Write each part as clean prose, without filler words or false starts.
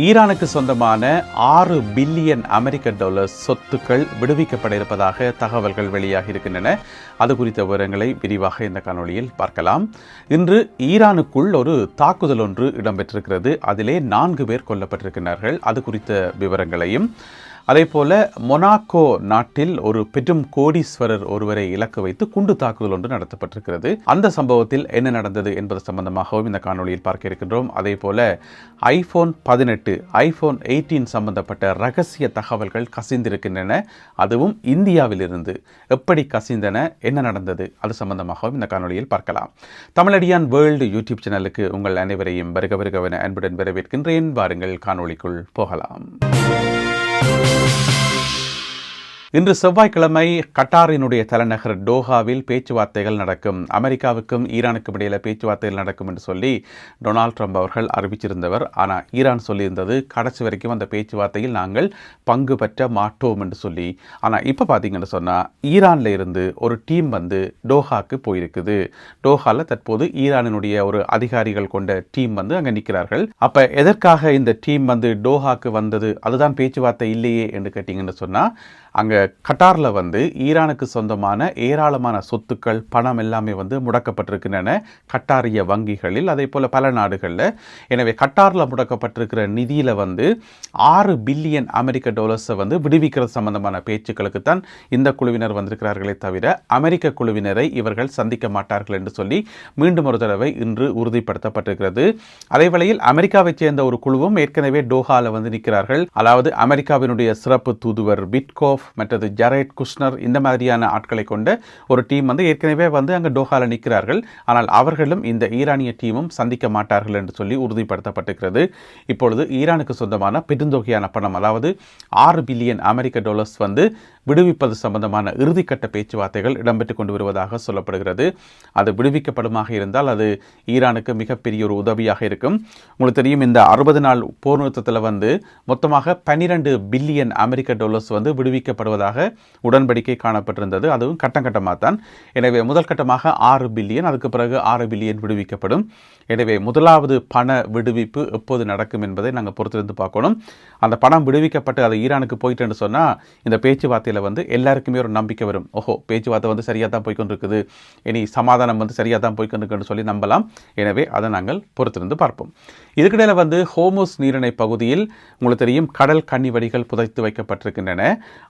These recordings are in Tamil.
ஈரானுக்கு சொந்தமான 6 பில்லியன் அமெரிக்க டாலர் சொத்துக்கள் விடுவிக்கப்பட இருப்பதாக தகவல்கள் வெளியாகி இருக்கின்றன. அது குறித்த விவரங்களை விரிவாக இந்த காணொளியில் பார்க்கலாம். இன்று ஈரானுக்குள் ஒரு தாக்குதல் ஒன்று இடம்பெற்றிருக்கிறது. அதிலே 4 பேர் கொல்லப்பட்டிருக்கிறார்கள். அது குறித்த விவரங்களையும், அதேபோல மொனாக்கோ நாட்டில் ஒரு பெரும் கோடீஸ்வரர் ஒருவரை இலக்கு வைத்து குண்டு தாக்குதல் ஒன்று நடத்தப்பட்டிருக்கிறது. அந்த சம்பவத்தில் என்ன நடந்தது என்பது சம்பந்தமாகவும் இந்த காணொளியில் பார்க்க இருக்கின்றோம். அதேபோல ஐபோன் 18, ஐபோன் 18 சம்பந்தப்பட்ட ரகசிய தகவல்கள் கசிந்திருக்கின்றன. அதுவும் இந்தியாவிலிருந்து எப்படி கசிந்தன, என்ன நடந்தது, அது சம்பந்தமாகவும் இந்த காணொளியில் பார்க்கலாம். தமிழடியான் வேர்ல்டு யூடியூப் சேனலுக்கு உங்கள் அனைவரையும் வருகவென அன்புடன் வரவேற்கின்றேன். வாருங்கள் காணொளிக்குள் போகலாம். இன்று செவ்வாய்க்கிழமை கட்டாரினுடைய தலைநகர் டோஹாவில் பேச்சுவார்த்தைகள் நடக்கும். அமெரிக்காவுக்கும் ஈரானுக்கும் இடையில பேச்சுவார்த்தைகள் நடக்கும் என்று சொல்லி டொனால்ட் ட்ரம்ப் அவர்கள் அறிவிச்சிருந்தவர். ஆனால் ஈரான் சொல்லியிருந்தது கடைசி வரைக்கும் அந்த பேச்சுவார்த்தையில் நாங்கள் பங்கு பெற்ற மாட்டோம் என்று சொல்லி. ஆனால் இப்போ பார்த்தீங்கன்னு சொன்னால் ஈரானில் இருந்து ஒரு டீம் டோஹாக்கு போயிருக்குது. டோஹாவில் தற்போது ஈரானினுடைய ஒரு அதிகாரிகள் கொண்ட டீம் அங்கே நிற்கிறார்கள். அப்போ எதற்காக இந்த டீம் டோஹாக்கு வந்தது? அதுதான் பேச்சுவார்த்தை இல்லையே என்று கேட்டிங்கன்னு சொன்னால், அங்கே கட்டாரில் ஈரானுக்கு சொந்தமான ஏராளமான சொத்துக்கள், பணம் எல்லாமே முடக்கப்பட்டிருக்கின்றன கட்டாரிய வங்கிகளில், அதே போல் பல நாடுகளில். எனவே கட்டாரில் முடக்கப்பட்டிருக்கிற நிதியில் 6 பில்லியன் அமெரிக்க டாலர்ஸை விடுவிக்கிறது சம்பந்தமான பேச்சுக்களுக்குத்தான் இந்த குழுவினர் வந்திருக்கிறார்களே தவிர அமெரிக்க குழுவினரை இவர்கள் சந்திக்க மாட்டார்கள் என்று சொல்லி மீண்டும் ஒரு தடவை இன்று உறுதிப்படுத்தப்பட்டிருக்கிறது. அதே வேளையில் அமெரிக்காவைச் சேர்ந்த ஒரு குழுவும் ஏற்கனவே டோஹாவில் நிற்கிறார்கள். அதாவது அமெரிக்காவினுடைய சிறப்பு தூதுவர் விட்கோஃப் மற்றது ஜரேட் குஷ்னர், இந்த மாதிரியான ஆட்களை கொண்ட ஒரு டீம் ஏற்கனவே அங்கே டோஹாவில் நிற்கிறார்கள். ஆனால் அவர்களும் இந்த ஈரானிய டீமும் சந்திக்க மாட்டார்கள் என்று சொல்லி உறுதிப்படுத்தப்பட்டிருக்கிறது. இப்பொழுது ஈரானுக்கு சொந்தமான பெருந்தொகையான பணம், அதாவது 6 பில்லியன் அமெரிக்க டாலர்ஸ் விடுவிப்பது சம்பந்தமான இறுதிக்கட்ட பேச்சுவார்த்தைகள் இடம்பெற்றுக் கொண்டு வருவதாக சொல்லப்படுகிறது. அது விடுவிக்கப்படுமாக இருந்தால் அது ஈரானுக்கு மிகப்பெரிய ஒரு உதவியாக இருக்கும். உங்களுக்கு தெரியும், இந்த 60 நாள் போர் நிறுத்தத்தில் மொத்தமாக 12 பில்லியன் அமெரிக்க டாலர்ஸ் விடுவிக்கப்படுவதாக உடன்படிக்கை காணப்பட்டிருந்தது. அதுவும் கட்டமாக தான். எனவே முதல் கட்டமாக 6 பில்லியன், அதுக்கு பிறகு 6 பில்லியன் விடுவிக்கப்படும். எனவே முதலாவது பண விடுவிப்பு எப்போது நடக்கும் என்பதை நாங்கள் பொறுத்திருந்து பார்க்கணும். அந்த பணம் விடுவிக்கப்பட்டு அது ஈரானுக்கு போயிட்டு என்று சொன்னால் இந்த பேச்சுவார்த்தையில் எல்லாருக்குமே ஒரு நம்பிக்கை வரும். ஓஹோ, பேச்சுவார்த்தை சரியாக தான் போய்கொண்டிருக்குது, இனி சமாதானம் சரியாக தான் போய்கொண்டிருக்குன்னு சொல்லி நம்பலாம். எனவே அதை நாங்கள் பொறுத்திருந்து பார்ப்போம். இதுக்கிடையில் ஹோமுஸ் நீரிணை பகுதியில் உங்களுக்கு தெரியும் கடல் கன்னிவடிகள் புதைத்து வைக்கப்பட்டிருக்கின்றன.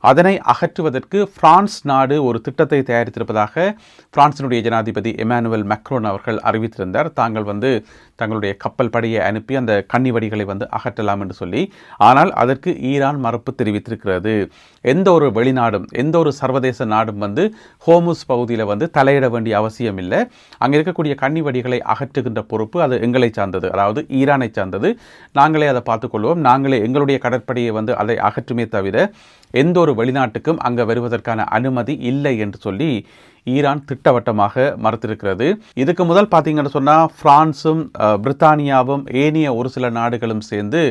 அதனை அகற்றுவதற்கு பிரான்ஸ் நாடு ஒரு திட்டத்தை தயாரித்திருப்பதாக பிரான்சினுடைய ஜனாதிபதி எமானுவல் மேக்ரோன் அவர்கள் அறிவித்திருந்தார். தாங்கள் தங்களுடைய கப்பல் படையை அனுப்பி அந்த கன்னிவடிகளை அகற்றலாம் என்று சொல்லி. ஆனால் அதற்கு ஈரான் மறுப்பு தெரிவித்திருக்கிறது. எந்த ஒரு வெளிநாடும், எந்த ஒரு சர்வதேச நாடும் ஹோமுஸ் பகுதியில் தலையிட வேண்டிய அவசியம் இல்லை. அங்கே இருக்கக்கூடிய கன்னிவடிகளை அகற்றுகின்ற பொறுப்பு அது எங்களை சார்ந்தது, அதாவது ஈரானை சார்ந்தது. நாங்களே அதை பார்த்துக்கொள்வோம், நாங்களே எங்களுடைய கடற்படையை அதை அகற்றுமே தவிர எந்த ஒரு வெளிநாட்டுக்கும் அங்கே வருவதற்கான அனுமதி இல்லை என்று சொல்லி ஈரான் திட்டவட்டமாக மறுத்திருக்கிறது. இதுக்கு முதல் பார்த்தீங்கன்னு சொன்னால் பிரான்சும் பிரித்தானியாவும் ஏனைய ஒரு சில நாடுகளும் சேர்ந்து,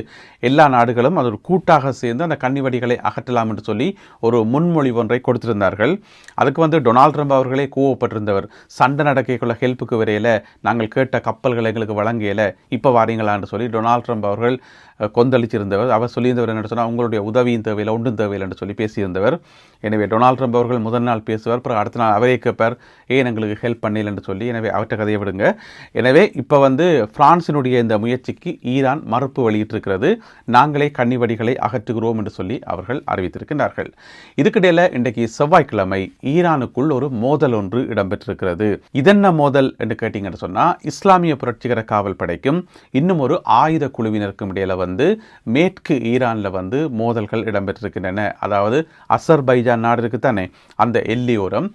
எல்லா நாடுகளும் அது ஒரு கூட்டாக சேர்ந்து அந்த கன்னிவடிகளை அகற்றலாம் என்று சொல்லி ஒரு முன்மொழி ஒன்றை கொடுத்திருந்தார்கள். அதுக்கு டொனால்ட் ட்ரம்ப் அவர்களே கோவப்பட்டிருந்தவர். சண்டை நடக்கைக்குள்ள ஹெல்ப்புக்கு வரையில, நாங்கள் கேட்ட கப்பல்களை எங்களுக்கு வழங்கியல, இப்போ வாரீங்களான்னு சொல்லி டொனால்ட் ட்ரம்ப் அவர்கள் கொந்தளிச்சிருந்தவர். அவர் சொல்லியிருந்தவர் என்ன சொன்னால், உங்களுடைய உதவியும் தேவையில்லை, ஒன்றும் தேவையில்லை என்று சொல்லி பேசியிருந்தவர். எனவே டொனால்ட் ட்ரம்ப் அவர்கள் முதல் நாள் பேசுவார், அப்புறம் அடுத்த நாள் அவரே கேட்பார், ஏன் எங்களுக்கு ஹெல்ப் பண்ணல என்று சொல்லி. எனவே அவற்றை கதையை விடுங்க. எனவே இப்போ பிரான்சினுடைய இந்த முயற்சிக்கு ஈரான் மறுப்பு வெளியிட்டிருக்கிறது. நாங்களே கன்னிவடிகளை அகற்றுகிறோம் என்று சொல்லி அவர்கள் அறிவித்திருக்கிறார்கள். இதுக்கிடையில் இன்றைக்கு செவ்வாய்க்கிழமை ஈரானுக்குள் ஒரு மோதல் ஒன்று இடம்பெற்றிருக்கிறது. இதென்ன மோதல் என்று கேட்டீங்கன்னு சொன்னால், இஸ்லாமிய புரட்சிகர காவல் படைக்கும் இன்னும் ஒரு ஆயுத குழுவினருக்கும் இடையில மேற்கு ஈரானில் மோதல்கள் இடம்பெற்றிருக்கின்றன. அதாவது அசர்பைஜான் நாடு இருக்கு தானே, அந்த எல்லையோரம்,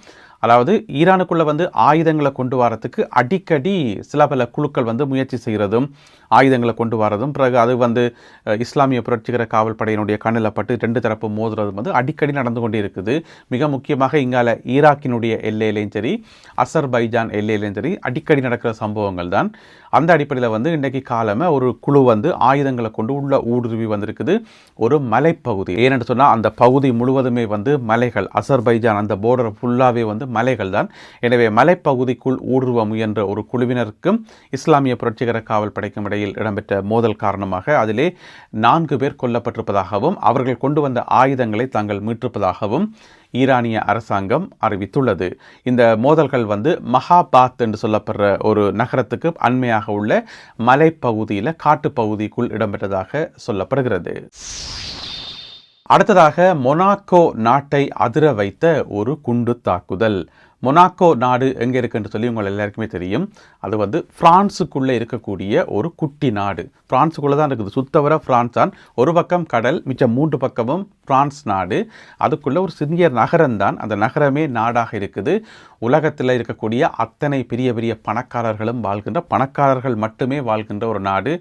அதாவது ஈரானுக்குள்ளே ஆயுதங்களை கொண்டு வரத்துக்கு அடிக்கடி சில பல குழுக்கள் முயற்சி செய்கிறதும் ஆயுதங்களை கொண்டு வரதும், பிறகு அது இஸ்லாமிய புரட்சிகர காவல் படையினுடைய கண்ணில் பட்டு 2 தரப்பு மோதுறதும் அடிக்கடி நடந்து கொண்டே இருக்குது. மிக முக்கியமாக இங்கால ஈராக்கினுடைய எல்லையிலையும் சரி, அசர்பைஜான் எல்லையிலையும் சரி அடிக்கடி நடக்கிற சம்பவங்கள் தான். அந்த அடிப்படையில் இன்றைக்கு காலமாக ஒரு குழு ஆயுதங்களை கொண்டு உள்ள ஊடுருவி வந்திருக்குது ஒரு மலைப்பகுதி. ஏனென்று சொன்னால் அந்த பகுதி முழுவதுமே மலைகள், அசர்பைஜான் அந்த போர்டர் ஃபுல்லாகவே வந்து மலைகள் தான். எனவே மலைப்பகுதிக்குள் ஊடுருவ முயன்ற ஒரு குழுவினருக்கும் இஸ்லாமிய புரட்சிகர காவல் படைக்கும் இடையில் இடம்பெற்ற மோதல் காரணமாக அதிலே 4 பேர் கொல்லப்பட்டிருப்பதாகவும் அவர்கள் கொண்டு வந்த ஆயுதங்களை தாங்கள் மீட்டிருப்பதாகவும் ஈரானிய அரசாங்கம் அறிவித்துள்ளது. இந்த மோதல்கள் வந்து மகாபாத் என்று சொல்லப்படுற ஒரு நகரத்துக்கு அண்மையாக உள்ள மலைப்பகுதியில் காட்டுப்பகுதிக்குள் இடம்பெற்றதாக சொல்லப்படுகிறது. அடுத்ததாக மொனாக்கோ நாட்டை அதிர வைத்த ஒரு குண்டு தாக்குதல். மொனாக்கோ நாடு எங்கே இருக்குன்னு சொல்லி உங்கள் எல்லாருக்குமே தெரியும். அது வந்து பிரான்ஸுக்குள்ளே இருக்கக்கூடிய ஒரு குட்டி நாடு. பிரான்ஸுக்குள்ளே தான் இருக்குது, சுத்தவர பிரான்ஸ் தான். ஒரு பக்கம் கடல், மிச்சம் 3 பக்கமும் பிரான்ஸ் நாடு. அதுக்குள்ளே ஒரு சிறிய நகரம்தான், அந்த நகரமே நாடாக இருக்குது. உலகத்தில் இருக்கக்கூடிய அத்தனை பெரிய பெரிய பணக்காரர்களும் வாழ்கின்ற, பணக்காரர்கள் மட்டுமே வாழ்கின்ற ஒரு நாடு.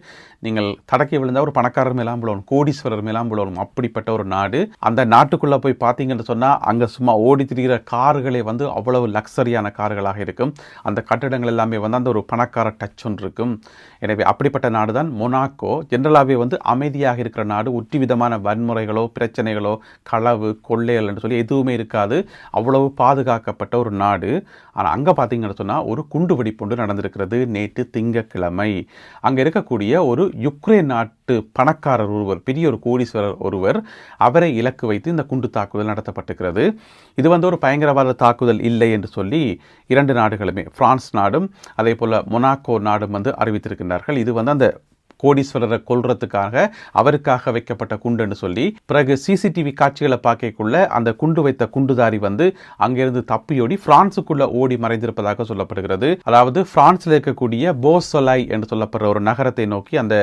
நீங்கள் தடக்கி விழுந்தால் ஒரு பணக்காரர் மேலாம் விழுவணும், கோடீஸ்வரர் மேலாம் விழுவணும், அப்படிப்பட்ட ஒரு நாடு. அந்த நாட்டுக்குள்ளே போய் பார்த்தீங்கன்னு சொன்னால் அங்கே சும்மா ஓடி திரிகிற கார்களே வந்து அவ்வளவு லக்ஸரியான கார்களாக இருக்கும். அந்த கட்டிடங்கள் எல்லாமே வந்து அந்த ஒரு பணக்கார டச் ஒன்று இருக்கும். எனவே அப்படிப்பட்ட நாடு தான் மொனாக்கோ. ஜென்ரலாகவே வந்து அமைதியாக இருக்கிற நாடு. ஒற்றி விதமான வன்முறைகளோ பிரச்சனைகளோ களவு கொள்ளைகள் என்று சொல்லி எதுவுமே இருக்காது. அவ்வளவு பாதுகாக்கப்பட்ட ஒரு நாடு. ஆனால் அங்கே பார்த்தீங்கன்னு சொன்னால் ஒரு குண்டு வெடிப்புண்டு நடந்திருக்கிறது நேற்று திங்கட்கிழமை. அங்கே இருக்கக்கூடிய ஒரு யுக்ரைன் நாட்டு பணக்காரர் ஒருவர், பெரிய ஒரு கோடீஸ்வரர் ஒருவர், அவரை இலக்கு வைத்து இந்த குண்டு தாக்குதல் நடத்தப்பட்டிருக்கிறது. இது வந்து ஒரு பயங்கரவாத தாக்குதல் இல்லை என்று சொல்லி 2 நாடுகளுமே, பிரான்ஸ் நாடும் அதே போல் மொனாக்கோ நாடும் வந்து அறிவித்திருக்கின்றார்கள். இது வந்து அந்த கோடீஸ்வரரை கொல்றதுக்காக அவருக்காக வைக்கப்பட்ட குண்டுன்னு சொல்லி. பிறகு சிசிடிவி காட்சிகளை பார்க்கக்குள்ள அந்த குண்டு வைத்த குண்டுதாரி வந்து அங்கிருந்து தப்பியோடி பிரான்ஸுக்குள்ள ஓடி மறைந்திருப்பதாக சொல்லப்படுகிறது. அதாவது பிரான்ஸில் இருக்கக்கூடிய போசொலாய் என்று சொல்லப்படுற ஒரு நகரத்தை நோக்கி அந்த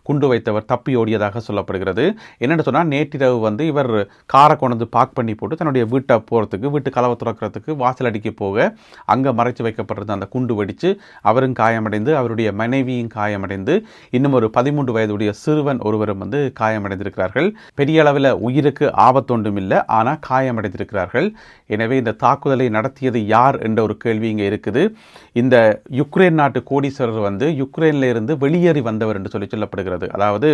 குண்டு வைத்தவர் தப்பியோடியதாக சொல்லப்படுகிறது. என்னென்னு சொன்னால் நேற்றிரவு வந்து இவர் காரை கொண்டு பார்க் பண்ணி போட்டு தன்னுடைய வீட்டை போகிறதுக்கு, வீட்டு கதவை துறக்கிறதுக்கு வாசல் அடிக்க போக அங்கே மறைச்சு வைக்கப்படுறது அந்த குண்டு வெடித்து அவரும் காயமடைந்து அவருடைய மனைவியும் காயமடைந்து இன்னும் ஒரு 13 வயதுடைய சிறுவன் ஒருவரும் வந்து காயமடைந்திருக்கிறார்கள். பெரிய அளவில் உயிருக்கு ஆபத்தொன்றும் இல்லை, ஆனால் காயமடைந்திருக்கிறார்கள். எனவே இந்த தாக்குதலை நடத்தியது யார் என்ற ஒரு கேள்வி இங்கே இருக்குது. இந்த யுக்ரைன் நாட்டு கோடீஸ்வரர் வந்து யுக்ரைனில் இருந்து வெளியேறி வந்தவர் என்று சொல்லப்படுகிறது. அதாவது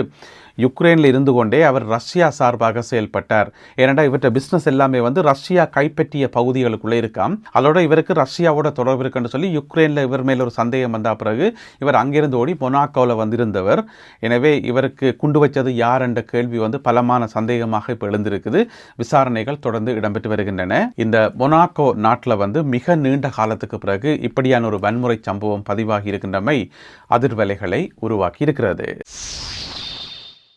யுக்ரைனில் இருந்து கொண்டே அவர் ரஷ்யா சார்பாக செயல்பட்டார். ஏனென்றால் இவற்றை பிஸ்னஸ் எல்லாமே வந்து ரஷ்யா கைப்பற்றிய பகுதிகளுக்குள்ளே இருக்காம். அதோட இவருக்கு ரஷ்யாவோட தொடர்பு இருக்குன்னு சொல்லி யுக்ரைனில் இவர் மேல் ஒரு சந்தேகம் வந்த பிறகு இவர் அங்கிருந்து ஓடி மொனாக்கோவில் வந்திருந்தவர். எனவே இவருக்கு குண்டு வச்சது யார் என்ற கேள்வி வந்து பலமான சந்தேகமாக இப்போ எழுந்திருக்குது. விசாரணைகள் தொடர்ந்து இடம்பெற்று வருகின்றன. இந்த மொனாக்கோ நாட்டில் வந்து மிக நீண்ட காலத்துக்கு பிறகு இப்படியான ஒரு வன்முறை சம்பவம் பதிவாகி இருக்கின்றமை அதிர்வலைகளை உருவாக்கி இருக்கிறது.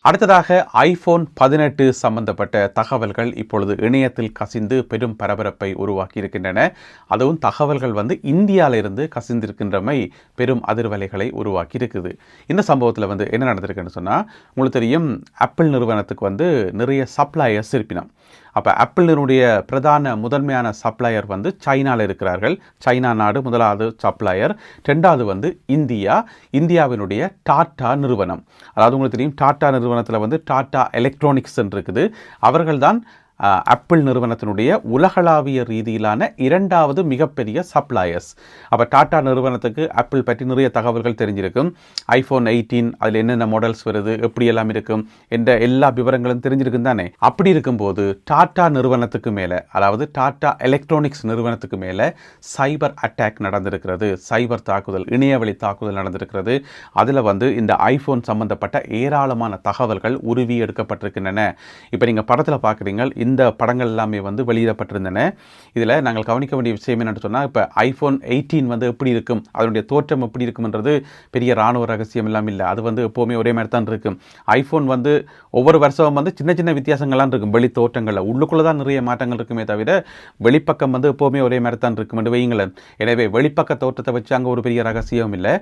அடுத்ததாக ஐபோன் 18 சம்பந்தப்பட்ட தகவல்கள் இப்பொழுது இணையத்தில் கசிந்து பெரும் பரபரப்பை உருவாக்கி இருக்கின்றன. அதுவும் தகவல்கள் வந்து இந்தியாவிலிருந்து கசிந்திருக்கின்றமை பெரும் அதிர்வலைகளை உருவாக்கி இருக்குது. இந்த சம்பவத்தில் வந்து என்ன நடந்திருக்குன்னு சொன்னால், உங்களுக்கு தெரியும் ஆப்பிள் நிறுவனத்துக்கு வந்து நிறைய சப்ளையர்ஸ் இருப்பினோம். அப்போ ஆப்பிளினுடைய முதன்மையான சப்ளையர் வந்து சைனாவில் இருக்கிறார்கள். சைனா நாடு முதலாவது சப்ளையர். 2வது வந்து இந்தியாவினுடைய டாட்டா நிறுவனம். அதாவது உங்களுக்கு தெரியும் டாட்டா நிறுவனத்தில் வந்து டாட்டா எலக்ட்ரானிக்ஸ் இருக்குது. அவர்கள்தான் ஆப்பிள் நிறுவனத்தினுடைய உலகளாவிய ரீதியிலான 2வது மிகப்பெரிய சப்ளையர்ஸ். அப்போ டாட்டா நிறுவனத்துக்கு ஆப்பிள் பற்றி நிறைய தகவல்கள் தெரிஞ்சிருக்கும். ஐஃபோன் 18 அதில் என்னென்ன மாடல்ஸ் வருது, எப்படியெல்லாம் இருக்கும் என்ற எல்லா விவரங்களும் தெரிஞ்சிருக்கும் தானே. அப்படி இருக்கும்போது டாட்டா நிறுவனத்துக்கு மேலே, அதாவது டாட்டா எலக்ட்ரானிக்ஸ் நிறுவனத்துக்கு மேலே சைபர் அட்டாக் நடந்திருக்கிறது. சைபர் தாக்குதல், இணையவழி தாக்குதல் நடந்திருக்கிறது. அதில் வந்து இந்த ஐஃபோன் சம்பந்தப்பட்ட ஏராளமான தகவல்கள் உருவி எடுக்கப்பட்டிருக்கின்றன. இப்போ நீங்கள் படத்தில் பார்க்குறீங்க, இந்த படங்கள் எல்லாமே வந்து வெளியிடப்பட்டிருந்தன. இதில் நாங்கள் கவனிக்க வேண்டிய விஷயம் என்னென்னு சொன்னால், இப்போ ஐஃபோன் 18 வந்து எப்படி இருக்கும், அதனுடைய தோற்றம் எப்படி இருக்கும்ன்றது பெரிய இராணுவ ரகசியம் எல்லாம் இல்லை. அது வந்து எப்போவுமே ஒரே மாதிரி தான் இருக்கும். ஐஃபோன் வந்து ஒவ்வொரு வருஷமும் வந்து சின்ன சின்ன வித்தியாசங்கள்லாம் இருக்கும். வெளி தோற்றங்களில் உள்ளுக்குள்ளே தான் நிறைய மாற்றங்கள் இருக்குமே தவிர வெளிப்பக்கம் வந்து எப்போவுமே ஒரே மாதிரி தான் இருக்கும் என்று வையுங்களேன். எனவே வெளிப்பக்க தோற்றத்தை வச்சு அங்கே ஒரு பெரிய ரகசியம் இல்லை.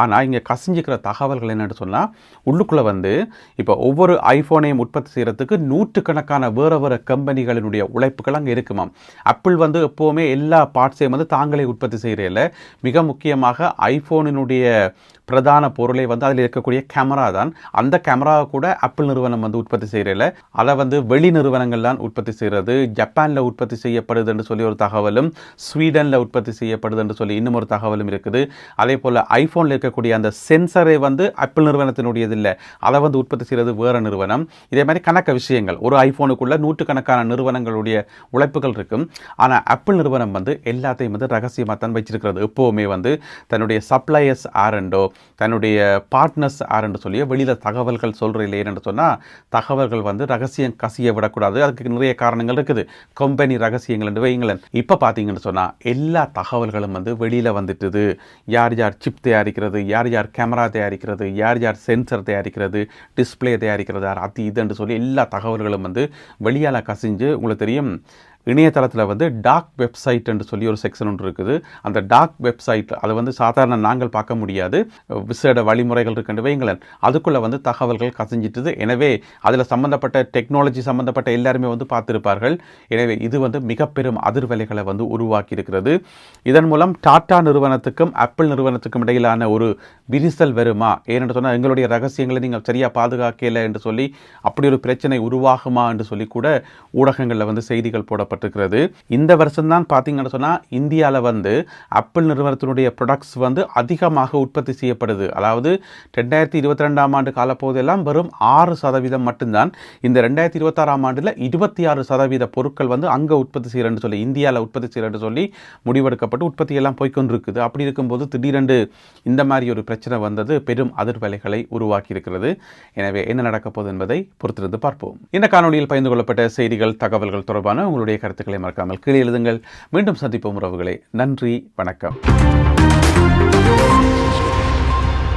ஆனால் இங்கே கசிஞ்சிக்கிற தகவல்கள் என்னென்னு சொன்னால், உள்ளுக்குள்ளே வந்து இப்போ ஒவ்வொரு ஐஃபோனையும் உற்பத்தி செய்கிறதுக்கு 100கணக்கான வேறு கம்பெனிகளினுடைய உழைப்புகள் அங்கே இருக்குமாம். ஆப்பிள் வந்து எப்போவுமே எல்லா பார்ட்ஸையும் வந்து தாங்களே உற்பத்தி செய்கிறதில்ல. மிக முக்கியமாக ஐஃபோனினுடைய பிரதான பொருளை வந்து அதில் இருக்கக்கூடிய கேமரா தான். அந்த கேமராவை கூட ஆப்பிள் நிறுவனம் வந்து உற்பத்தி செய்யறதில்ல, அதை வந்து வெளி நிறுவனங்கள் தான் உற்பத்தி செய்கிறது. ஜப்பானில் உற்பத்தி செய்யப்படுது என்று சொல்லி ஒரு தகவலும், ஸ்வீடனில் உற்பத்தி செய்யப்படுது என்று சொல்லி இன்னும் ஒரு தகவலும் இருக்குது. அதே போல் ஐஃபோனில் இருக்கக்கூடிய அந்த சென்சரை வந்து ஆப்பிள் நிறுவனத்தினுடையது இல்லை, அதை வந்து உற்பத்தி செய்கிறது வேறு நிறுவனம். இதே மாதிரி கணக்க விஷயங்கள், ஒரு ஐஃபோனுக்குள்ள நூற்றுக்கணக்கான நிறுவனங்களுடைய உழைப்புகள் இருக்கும். ஆனால் ஆப்பிள் நிறுவனம் வந்து எல்லாத்தையும் வந்து ரகசியமாக தான் வச்சிருக்கிறது. எப்போவுமே வந்து தன்னுடைய சப்ளையர்ஸ் ஆரண்டோ, தன்னுடைய பார்ட்னர்ஸ் ஆரண்டோ சொல்லி வெளியில் தகவல்கள் சொல்கிற இல்லை. என்று சொன்னால் தகவல்கள் வந்து ரகசியம் கசிய விடக்கூடாது. அதுக்கு நிறைய காரணங்கள் இருக்குது. கம்பெனி ரகசியங்கள் என்று வைங்களேன். இப்போ பார்த்தீங்கன்னு சொன்னால் எல்லா தகவல்களும் வந்து வெளியில் வந்துட்டுது. யார் யார் சிப் தயாரிக்கிறது, யார் யார் கேமரா தயாரிக்கிறது, யார் யார் சென்சர் தயாரிக்கிறது, டிஸ்பிளே தயாரிக்கிறது, அது இதுன்னு சொல்லி எல்லா தகவல்களும் வந்து வெளியால் கசிஞ்சு, உங்களுக்கு தெரியும் இணையதளத்தில் வந்து டார்க் வெப்சைட் என்று சொல்லி ஒரு செக்ஷன் ஒன்று இருக்குது. அந்த டார்க் வெப்சைட் அதை வந்து சாதாரண நாங்கள் பார்க்க முடியாது, விசேட வழிமுறைகள் இருக்குன்னு வைங்களேன். அதுக்குள்ளே வந்து தகவல்கள் கசிஞ்சிட்டுது. எனவே அதில் சம்மந்தப்பட்ட டெக்னாலஜி சம்மந்தப்பட்ட எல்லாருமே வந்து பார்த்துருப்பார்கள். எனவே இது வந்து மிக பெரும் அதிர்வலைகளை வந்து உருவாக்கி இருக்கிறது. இதன் மூலம் டாடா நிறுவனத்துக்கும் ஆப்பிள் நிறுவனத்துக்கும் இடையிலான ஒரு விரிசல் வருமா, ஏனென்று சொன்னால் எங்களுடைய ரகசியங்களை நீங்கள் சரியாக பாதுகாக்கலை என்று சொல்லி அப்படி ஒரு பிரச்சனை உருவாகுமா என்று சொல்லி கூட ஊடகங்களில் வந்து செய்திகள் போடப்பட்டு இருக்கிறது. இந்த வருஷம் தான் பார்த்தீங்கன்னு சொன்னால் இந்தியாவில் வந்து ஆப்பிள் நிறுவனத்தினுடைய ப்ராடக்ட்ஸ் வந்து அதிகமாக உற்பத்தி செய்யப்படுது. அதாவது 2022ஆம் ஆண்டு காலப்போதெல்லாம் வெறும் 6% மட்டும்தான். இந்த 2026ஆம் ஆண்டில் 26% பொருட்கள் வந்து அங்கே உற்பத்தி செய்கிறேன்னு சொல்லி, இந்தியாவில் உற்பத்தி செய்கிறேன்னு சொல்லி முடிவெடுக்கப்பட்டு உற்பத்தியெல்லாம் போய்கொண்டிருக்குது. அப்படி இருக்கும்போது திடீரென்று இந்த மாதிரி ஒரு பிரச்சனை வந்தது பெரும் அதிர்வலைகளை உருவாக்கி இருக்கிறது. எனவே என்ன நடக்கப் போகுது என்பதை பொறுத்திருந்து பார்ப்போம். இந்த காணொலியில் பகிர்ந்து கொள்ளப்பட்ட செய்திகள், தகவல்கள் தொடர்பான உங்களுடைய கருத்துக்களை மறக்காமல் கீழே எழுதுங்கள். மீண்டும் சந்திப்போம் உறவுகளே. நன்றி, வணக்கம்.